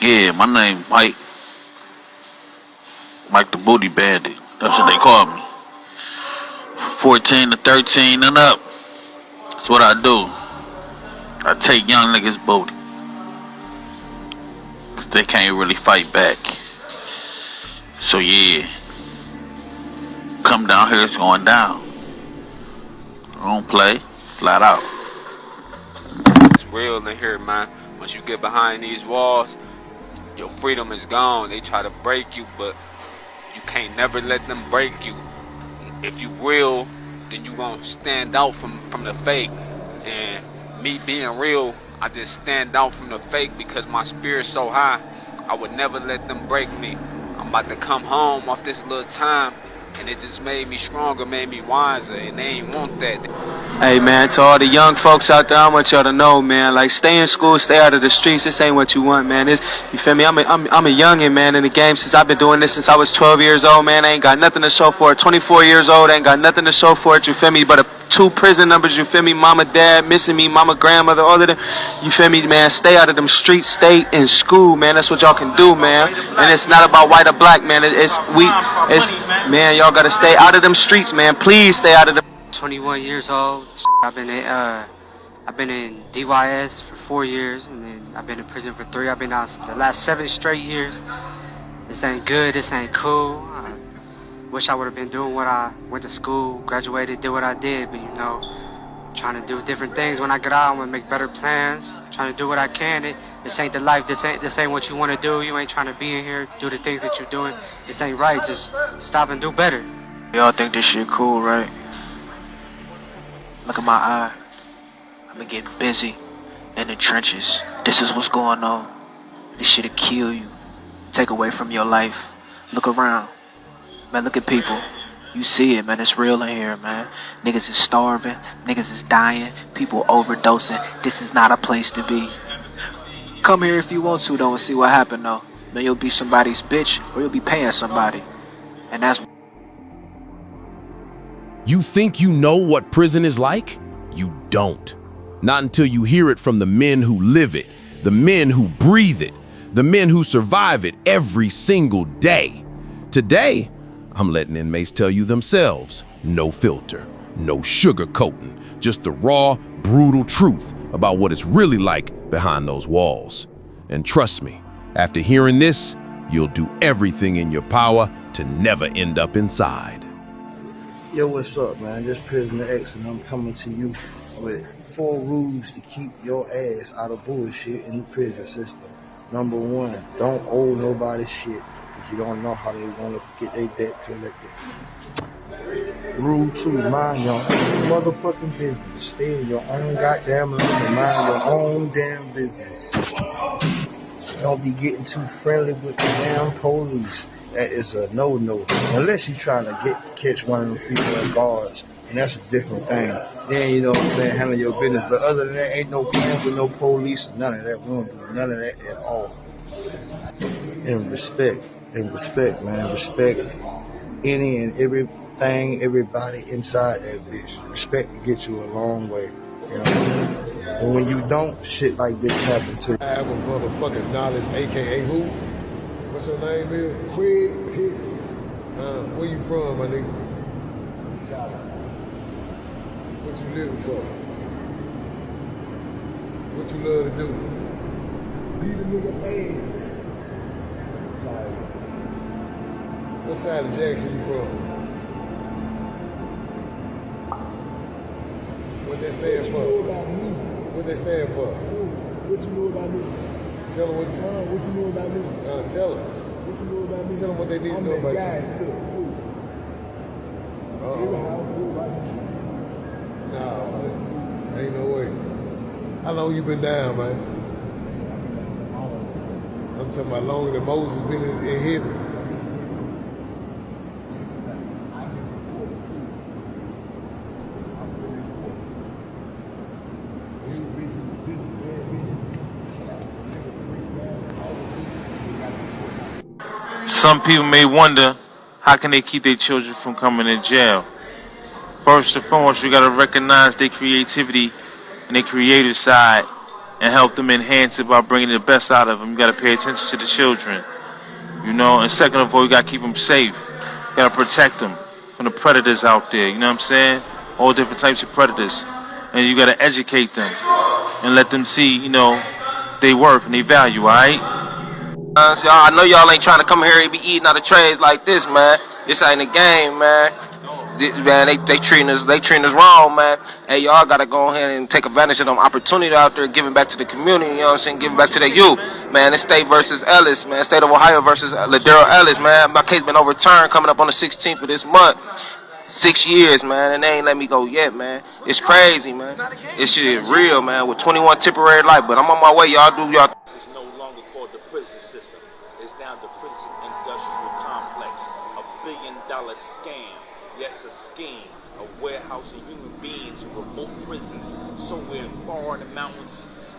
Yeah, my name Mike. Mike the Booty Bandit. That's what they call me. 14 to 13 and up. That's what I do. I take young niggas' booty. 'Cause they can't really fight back. So yeah. Come down here, it's going down. I don't play. Flat out. It's real in here, man. Once you get behind these walls, your freedom is gone. They try to break you, but you can't never let them break you. If you real, then you gonna stand out from the fake. And me being real, I just stand out from the fake because my spirit's so high. I would never let them break me. I'm about to come home off this little time, and it just made me stronger, made me wiser, and they ain't want that. Hey man, to all the young folks out there, I want y'all to know, man, like stay in school, stay out of the streets. This ain't what you want, man. This, you feel me? I'm a youngin', man, in the game since I've been doing this since I was 12 years old, man. I ain't got nothing to show for it. 24 years old, ain't got nothing to show for it. You feel me? But 2 prison numbers, you feel me? Mama, dad, missing me, mama, grandmother, all of them. You feel me, man? Stay out of them streets, stay in school, man. That's what y'all can do, man. And it's not about white or black, man. Man, y'all gotta stay out of them streets, man. Please stay out of them. 21 years old. I've been in DYS for 4 years, and then I've been in prison for 3. I've been out the last 7 straight years. This ain't good. This ain't cool. I wish I would have been doing what I went to school, graduated, did what I did, but you know, trying to do different things. When I get out, I'm gonna make better plans. Trying to do what I can. This ain't the life. This ain't what you want to do. You ain't trying to be in here, do the things that you're doing. This ain't right. Just stop and do better. Y'all think this shit cool, right? Look at my eye. I've been getting busy in the trenches. This is what's going on. This shit'll kill you. Take away from your life. Look around. Man, look at people. You see it, man. It's real in here, man. Niggas is starving. Niggas is dying. People overdosing. This is not a place to be. Come here if you want to, though, and see what happened, though. Man, you'll be somebody's bitch, or you'll be paying somebody. And that's... You think you know what prison is like? You don't. Not until you hear it from the men who live it, the men who breathe it, the men who survive it every single day. Today, I'm letting inmates tell you themselves, no filter, no sugarcoating, just the raw, brutal truth about what it's really like behind those walls. And trust me, after hearing this, you'll do everything in your power to never end up inside. Yo, what's up, man? This Prisoner X, and I'm coming to you with 4 rules to keep your ass out of bullshit in the prison system. Number 1, don't owe nobody shit, because you don't know how they want to get their debt collected. Rule 2, mind your own motherfucking business. Stay in your own goddamn lane and mind your own damn business. Don't be getting too friendly with the damn police. That is a no-no. Unless you're trying to catch one of them female guards, and that's a different thing. Then, you know what I'm saying, handle your business. But other than that, ain't no plans with no police, none of that. We don't do none of that at all. And respect, man. Respect any and everything, everybody inside that bitch. Respect can get you a long way, you know. And when you don't, shit like this happen to you. I have a motherfucking knowledge, a.k.a. who? What's your name is? Craig Pitts. Where you from, my nigga? Charlie. What you living for? What you love to do? Beat a nigga ass. Sorry. What side of Jackson you from? What they stand for? What you know about me? What they stand for? What you know about me? Tell them what you know about me. Tell them. What you know about me? Tell them what they need to know about you. Nah, man. Ain't no way. How long you been down, man? I'm talking about longer than Moses been in heaven. Some people may wonder, how can they keep their children from coming to jail? First and foremost, you gotta recognize their creativity and their creative side and help them enhance it by bringing the best out of them. You got to pay attention to the children, you know. And second of all, you got to keep them safe. You got to protect them from the predators out there, you know what I'm saying? All different types of predators. And you got to educate them and let them see, you know, they worth and they value, all right? So I know y'all ain't trying to come here and be eating out of trays like this, man. This ain't a game, man. Man, they treating us wrong, man. Hey, y'all gotta go ahead and take advantage of them opportunity out there, giving back to the community, you know what I'm saying, giving back to the youth. Man, it's State versus Ellis, man. State of Ohio versus Ladero Ellis, man. My case been overturned coming up on the 16th of this month. 6 years, man, and they ain't let me go yet, man. It's crazy, man. This shit is real, man, with 21 temporary life, but I'm on my way, y'all do y'all. It's no longer called the prison system. It's now the prison industrial complex. $1 billion scam. Yes, a scheme. A warehouse of human beings in remote prisons somewhere far in the mountains.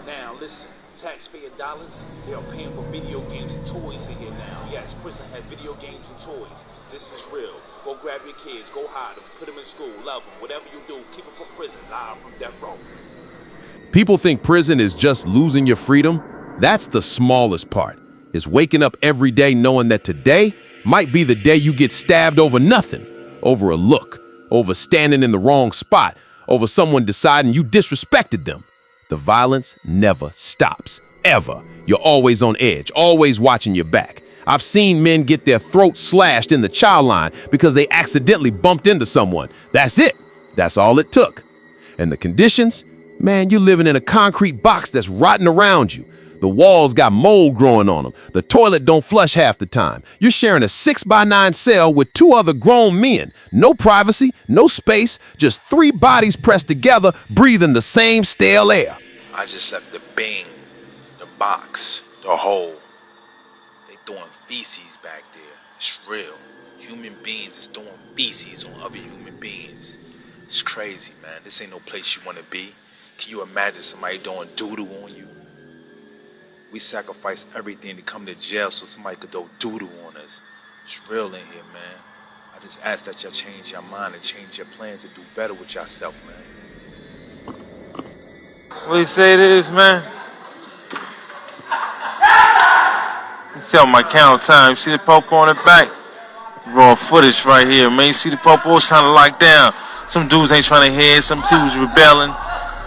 Now, listen, taxpayer dollars, they are paying for video games and toys in here now. Yes, prison has video games and toys. This is real. Go grab your kids, go hide them, put them in school, love them, whatever you do, keep them from prison, live from death row. People think prison is just losing your freedom. That's the smallest part, is waking up every day knowing that today might be the day you get stabbed over nothing, over a look, over standing in the wrong spot, over someone deciding you disrespected them. The violence never stops, ever. You're always on edge, always watching your back. I've seen men get their throats slashed in the child line because they accidentally bumped into someone. That's it. That's all it took. And the conditions? Man, you're living in a concrete box that's rotting around you. The walls got mold growing on them. The toilet don't flush half the time. You're sharing a 6x9 cell with 2 other grown men. No privacy, no space, just 3 bodies pressed together, breathing the same stale air. I just left the bing, the box, the hole. They throwing feces back there. It's real. Human beings is throwing feces on other human beings. It's crazy, man. This ain't no place you want to be. Can you imagine somebody doing doo-doo on you? We sacrifice everything to come to jail so somebody could throw doo-doo on us. It's real in here, man. I just ask that y'all change your mind and change your plans to do better with yourself, man. What do you say it is, man? You tell my count time. You see the popo on the back? Raw footage right here, man. You see the popo sounding like down. Some dudes ain't trying to hear. Some dudes rebelling.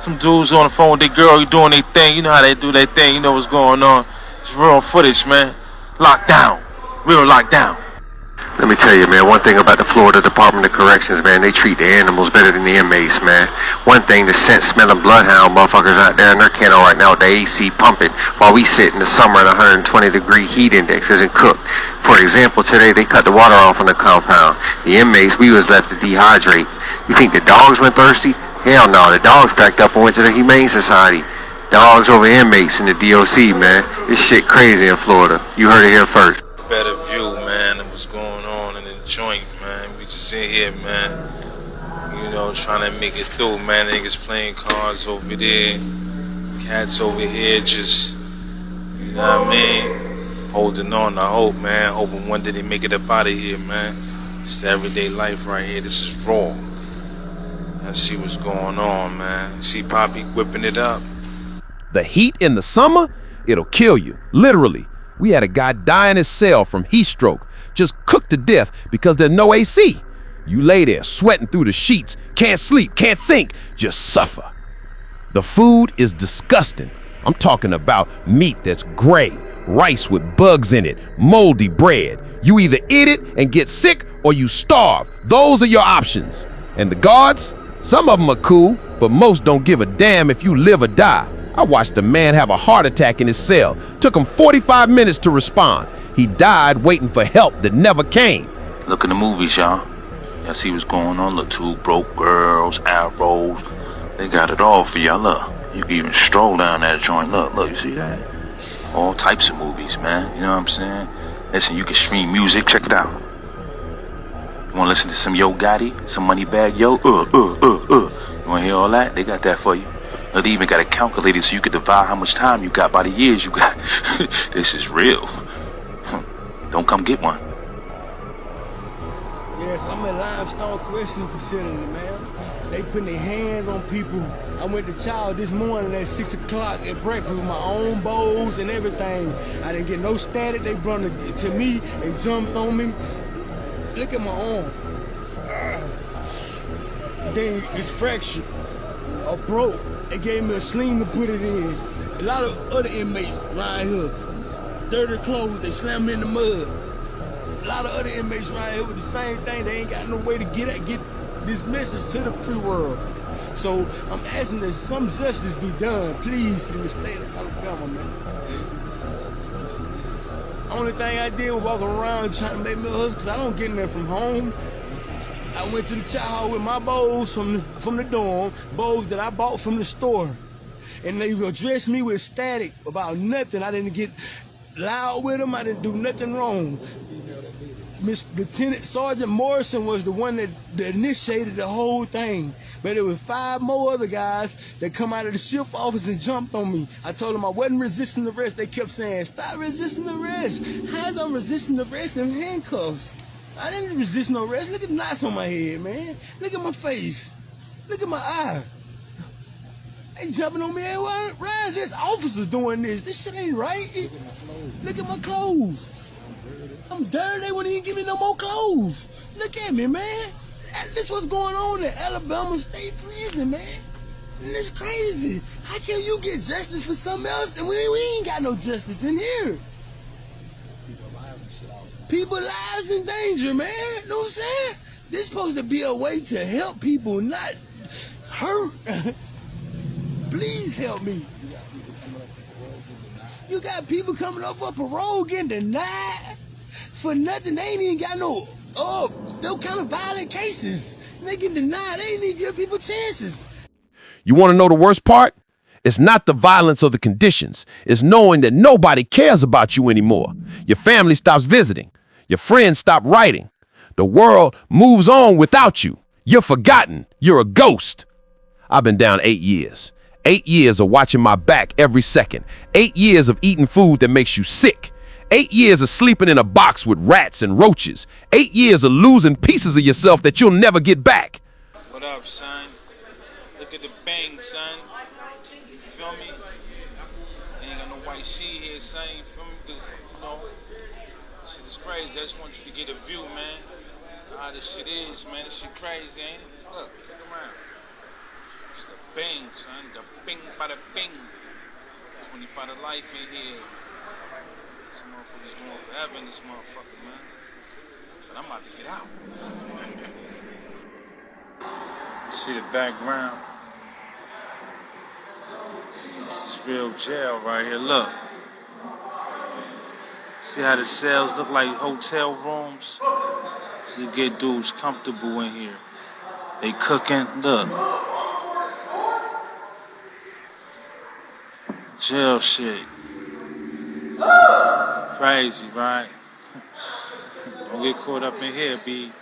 Some dudes on the phone with their girl, you doing their thing. You know how they do their thing. You know what's going on. It's raw footage, man. Locked down. Real locked down. Let me tell you, man, one thing about the Florida Department of Corrections, man, they treat the animals better than the inmates, man. One thing, the scent smelling bloodhound motherfuckers out there in their kennel right now with the AC pumping while we sit in the summer at 120-degree heat indexes and cook. For example, today they cut the water off on the compound. The inmates, we was left to dehydrate. You think the dogs went thirsty? Hell no, the dogs packed up and went to the Humane Society. Dogs over inmates in the DOC, man. This shit crazy in Florida. You heard it here first. Better view, man, of what's going on in the joint, man. We just sit here, man, you know, trying to make it through, man. Niggas playing cards over there, cats over here just, you know what I mean, holding on, I hope, man, hoping one day they make it up out of here, man. It's the everyday life right here. This is raw. Let's see what's going on, man. See Poppy whipping it up. The heat in the summer, it'll kill you, literally. We had a guy die in his cell from heat stroke, just cooked to death because there's no AC. You lay there sweating through the sheets, can't sleep, can't think, just suffer. The food is disgusting. I'm talking about meat that's gray, rice with bugs in it, moldy bread. You either eat it and get sick or you starve. Those are your options. And the guards? Some of them are cool, but most don't give a damn if you live or die. I watched a man have a heart attack in his cell. Took him 45 minutes to respond. He died waiting for help that never came. Look in the movies, y'all. Y'all see what's going on. Look, 2 broke girls, arrows. They got it all for y'all. Look, you can even stroll down that joint. Look, you see that? All types of movies, man. You know what I'm saying? Listen, you can stream music. Check it out. You want to listen to some Yo Gotti? Some Moneybag Yo? You want to hear all that? They got that for you. Look, they even got a calculator so you can divide how much time you got by the years you got. This is real. Don't come get one. Yes, I'm at Limestone Correctional Facility, man. They putting their hands on people I went to chow this morning at 6 o'clock at breakfast with my own bowls and everything. I didn't get no static. They brought it to me and jumped on me. Look at my arm. Then it's fractured or broke. They gave me a sling to put it in. A lot of other inmates right here, dirty clothes, they slam me in the mud. A lot of other inmates right here with the same thing. They ain't got no way to get this message to the free world. So I'm asking that some justice be done, please, in the state of Alabama, man. Only thing I did was walk around trying to make me a hustle, because I don't get nothing from home. I went to the chow hall with my bowls from the dorm, bowls that I bought from the store. And they addressed me with static about nothing. I didn't get loud with them. I didn't do nothing wrong. Lieutenant Sergeant Morrison was the one that initiated the whole thing. But there were 5 more other guys that come out of the shift office and jumped on me. I told them I wasn't resisting the arrest. They kept saying, stop resisting the arrest. How's I'm resisting the arrest in handcuffs? I didn't resist no arrest. Look at the knots on my head, man. Look at my face. Look at my eye. They jumping on me everywhere around. There's officers doing this. This shit ain't right. Look at my clothes. I'm dirty. They wouldn't even give me no more clothes. Look at me, man. This what's going on in Alabama State Prison, man. And it's crazy. How can you get justice for something else and we ain't got no justice in here? People lives in danger, man. You know what I'm saying? This supposed to be a way to help people, not hurt. Please help me. You got people coming up for parole getting denied for nothing. They ain't even got no kind of violent cases. They getting denied. They ain't even give people chances. You want to know the worst part? It's not the violence or the conditions. It's knowing that nobody cares about you anymore. Your family stops visiting. Your friends stop writing. The world moves on without you. You're forgotten. You're a ghost. I've been down 8 years. 8 years of watching my back every second. 8 years of eating food that makes you sick. 8 years of sleeping in a box with rats and roaches. 8 years of losing pieces of yourself that you'll never get back. What up, son? Look at the bang, son. You feel me? Ain't got no white sheet here, son. You feel me? Because, you know, shit is crazy. I just want you to get a view, man. How this shit is, man. This shit crazy, ain't it? Look around. It's the bang, son. The bing by the bing. 25 to life in here. This motherfucker's going forever in this motherfucker, man. But I'm about to get out. See the background? This is real jail right here. Look. See how the cells look like hotel rooms? So you get dudes comfortable in here. They cooking. Look. Jail shit. Crazy, right? Don't get caught up in here, B.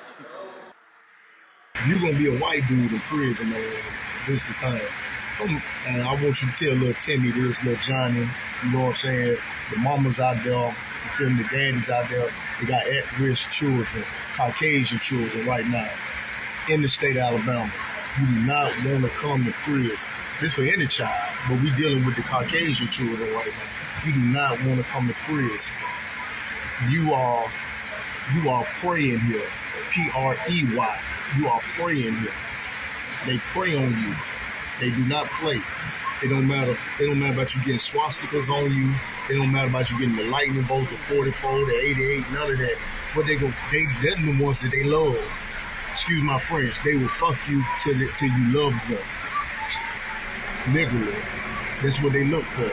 You gonna be a white dude in prison, man. This is the thing. And I want you to tell little Timmy this, little Johnny, you know what I'm saying? The mamas out there, you feel me, the daddies out there, they got at-risk children, Caucasian children right now in the state of Alabama. You do not want to come to prison. This for any child, but we dealing with the Caucasian children right now. You do not want to come to prison. You are praying here, P-R-E-Y. You are praying here. They pray on you. They do not play. It don't matter. It don't matter about you getting swastikas on you. It don't matter about you getting the lightning bolt, the 44, the 88, none of that. But they're the ones that they love. Excuse my French. They will fuck you till you love them. Literally. That's what they look for.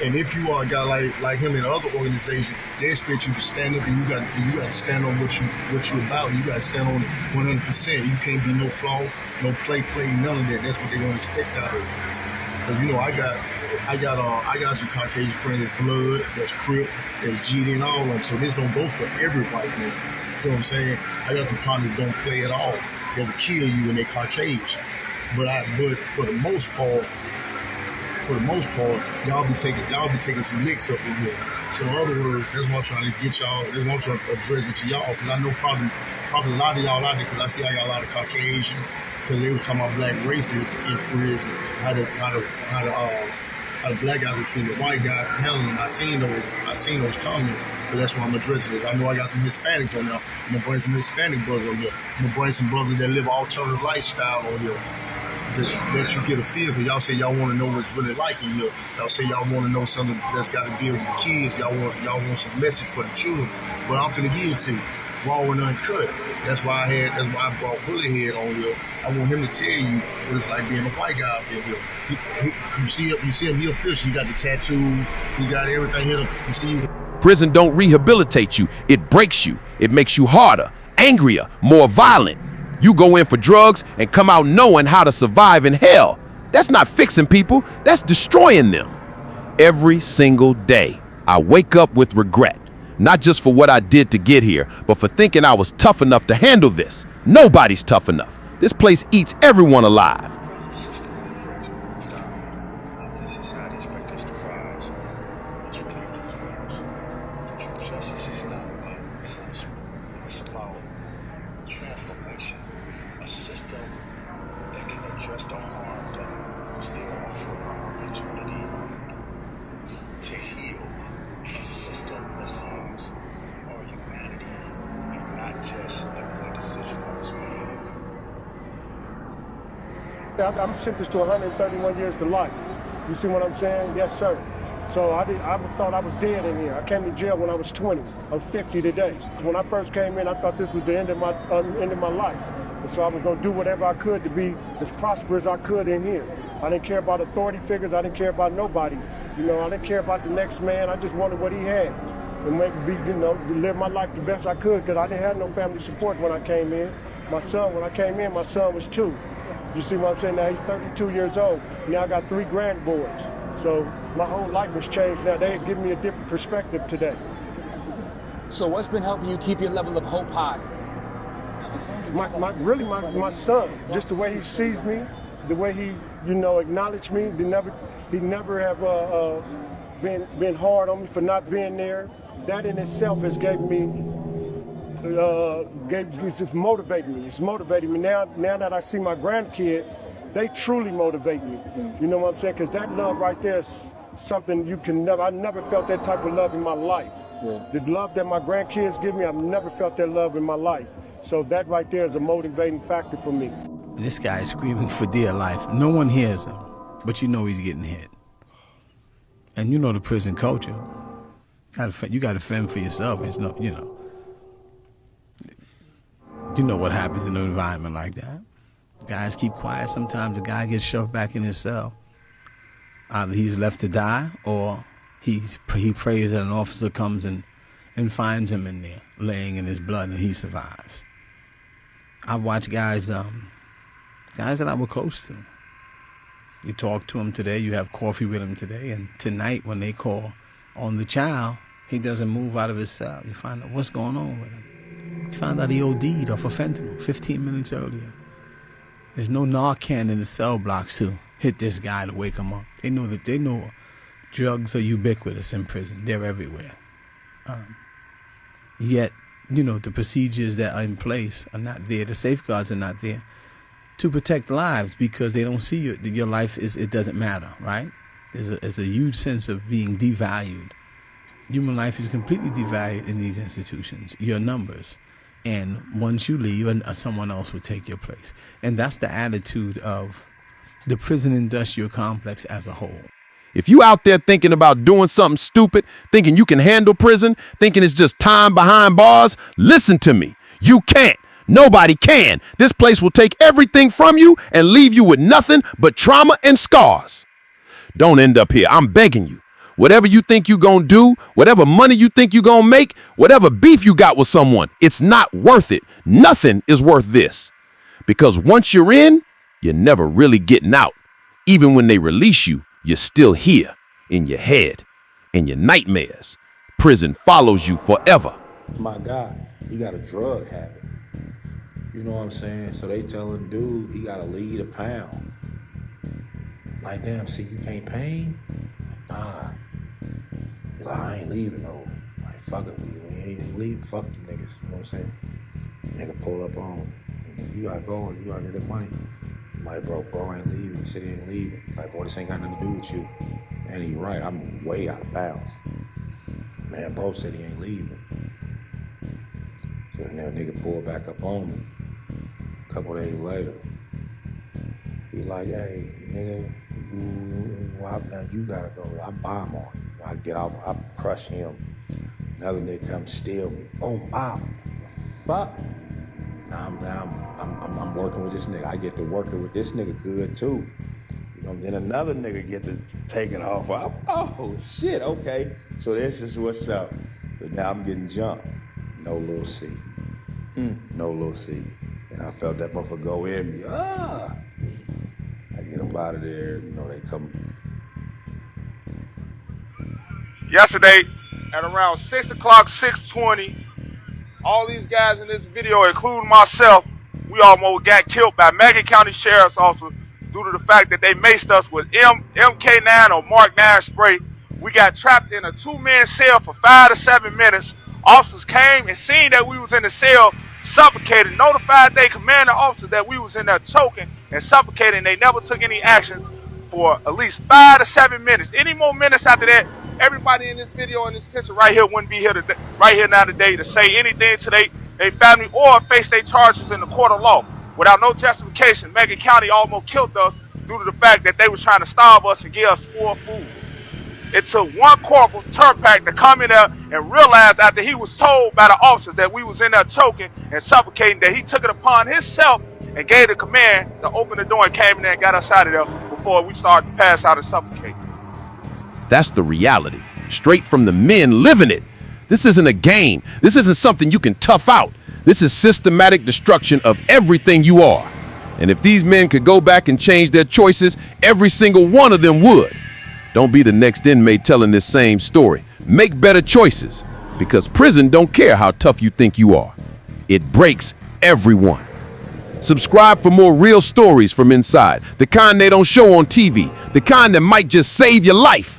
And if you are a guy like him in other organizations, they expect you to stand up and you got to stand on what you're about. You got to stand on it 100%. You can't be no flaw, no play, none of that. That's what they're gonna expect out of you. Because you know I got some Caucasian friends that's blood, that's Crip, that's GD and all of them. So this don't go for every white man. You feel what I'm saying? I got some partners that don't play at all. They will kill you when they Caucasian. But for the most part, y'all be taking some licks up in here. So in other words, that's what I'm trying to get y'all, that's what I'm trying to address it to y'all, because I know probably a lot of y'all out there, because I see I got a lot of Caucasian, because they were talking about black racists in prison, how the black guys were treating the white guys and handling them. I seen those comments, but that's why I'm addressing this. I know I got some Hispanics on there. I'm gonna bring some Hispanic brothers on here. I'm gonna bring some brothers that live alternative lifestyle on here. Just let you get a feel, because y'all say y'all want to know what's really like in here. Y'all say y'all want to know something that's got to deal with the kids. Y'all want some message for the children. But I'm finna give it to you, raw and uncut. That's why I brought Bullethead on here. I want him to tell you what it's like being a white guy up in here. You see him, he official. He got the tattoos, he got everything here. You see. Prison don't rehabilitate you. It breaks you. It makes you harder, angrier, more violent. You go in for drugs and come out knowing how to survive in hell. That's not fixing people. That's destroying them. Every single day, I wake up with regret. Not just for what I did to get here, but for thinking I was tough enough to handle this. Nobody's tough enough. This place eats everyone alive. I'm sentenced to 131 years to life. You see what I'm saying? Yes, sir. So I thought I was dead in here. I came to jail when I was 20. I'm 50 today. When I first came in, I thought this was the end of my life. And so I was going to do whatever I could to be as prosperous as I could in here. I didn't care about authority figures. I didn't care about nobody. I didn't care about the next man. I just wanted what he had. And live my life the best I could, because I didn't have no family support when I came in. When I came in, my son was 2. You see what I'm saying? Now he's 32 years old. Now I got 3 grandboys. So my whole life has changed now. They give me a different perspective today. So what's been helping you keep your level of hope high? My son, just the way he sees me, the way he, acknowledged me. He never have been hard on me for not being there. That in itself has gave me. It's motivating me. It's motivating me now that I see my grandkids. They truly motivate me. You know what I'm saying? Because that love right there is something you can never. I never felt that type of love in my life. Yeah. The love that my grandkids give me, I've never felt that love in my life. So that right there is a motivating factor for me. This guy is screaming for dear life. No one hears him, but you know he's getting hit. And you know the prison culture. You got to fend for yourself. It's no, You know what happens in an environment like that. Guys keep quiet. Sometimes the guy gets shoved back in his cell. Either he's left to die, or he prays that an officer comes and finds him in there, laying in his blood, and he survives. I've watched guys that I was close to. You talk to him today, you have coffee with him today, and tonight when they call on the child, he doesn't move out of his cell. You find out what's going on with him. You find out he OD'd off of fentanyl 15 minutes earlier. There's no Narcan in the cell blocks to hit this guy to wake him up. They know drugs are ubiquitous in prison. They're everywhere. Yet, the procedures that are in place are not there. The safeguards are not there to protect lives, because they don't see your life it doesn't matter, right? There's a huge sense of being devalued. Human life is completely devalued in these institutions. Your numbers. And once you leave, someone else will take your place. And that's the attitude of the prison industrial complex as a whole. If you out there thinking about doing something stupid, thinking you can handle prison, thinking it's just time behind bars, listen to me. You can't. Nobody can. This place will take everything from you and leave you with nothing but trauma and scars. Don't end up here. I'm begging you. Whatever you think you gonna do, whatever money you think you gonna make, whatever beef you got with someone, it's not worth it. Nothing is worth this. Because once you're in, you're never really getting out. Even when they release you, you're still here, in your head, in your nightmares. Prison follows you forever. My guy, he got a drug habit. You know what I'm saying? So they telling dude he gotta lead a pound. Like, damn, see, you can't pay him? Like, nah. He's like, I ain't leaving, though. Like, fuck it, we ain't leaving, fuck them niggas. You know what I'm saying? Nigga pull up on him. You gotta go, or you gotta get that money. like, bro ain't leaving. He said he ain't leaving. He's like, boy, this ain't got nothing to do with you. And he right, I'm way out of bounds. Man, Bo said he ain't leaving. So then that nigga pulled back up on me. A couple days later, he like, hey, nigga, you gotta go. I bomb on you. I get off, I crush him. Another nigga come steal me. Boom, bomb. The fuck? Now I'm working with this nigga. I get to working with this nigga good too. You know, then another nigga get to take it off. Oh shit, okay. So this is what's up. But now I'm getting jumped. No little C. No little C. And I felt that motherfucker go in me. I get up out of there, you know, they come. Yesterday, at around 6 o'clock, 6:20, all these guys in this video, including myself, we almost got killed by Macon County Sheriff's Officer due to the fact that they maced us with MK9 or Mark 9 spray. We got trapped in a 2-man cell for 5 to 7 minutes. Officers came and seen that we was in the cell, suffocated, notified their commanding officer that we was in there choking and suffocating. They never took any action for at least 5 to 7 minutes. Any more minutes after that, everybody in this video and this picture right here wouldn't be here today, right here now today to say anything to their family or face their charges in the court of law. Without no justification, Macon County almost killed us due to the fact that they was trying to starve us and give us spoiled food. It took one Corporal Turpak to come in there and realize after he was told by the officers that we was in there choking and suffocating that he took it upon himself and gave the command to open the door and came in there and got us out of there before we started to pass out and suffocate. That's the reality, straight from the men living it. This isn't a game. This isn't something you can tough out. This is systematic destruction of everything you are. And if these men could go back and change their choices, every single one of them would. Don't be the next inmate telling this same story. Make better choices, because prison don't care how tough you think you are. It breaks everyone. Subscribe for more real stories from inside, the kind they don't show on TV, the kind that might just save your life.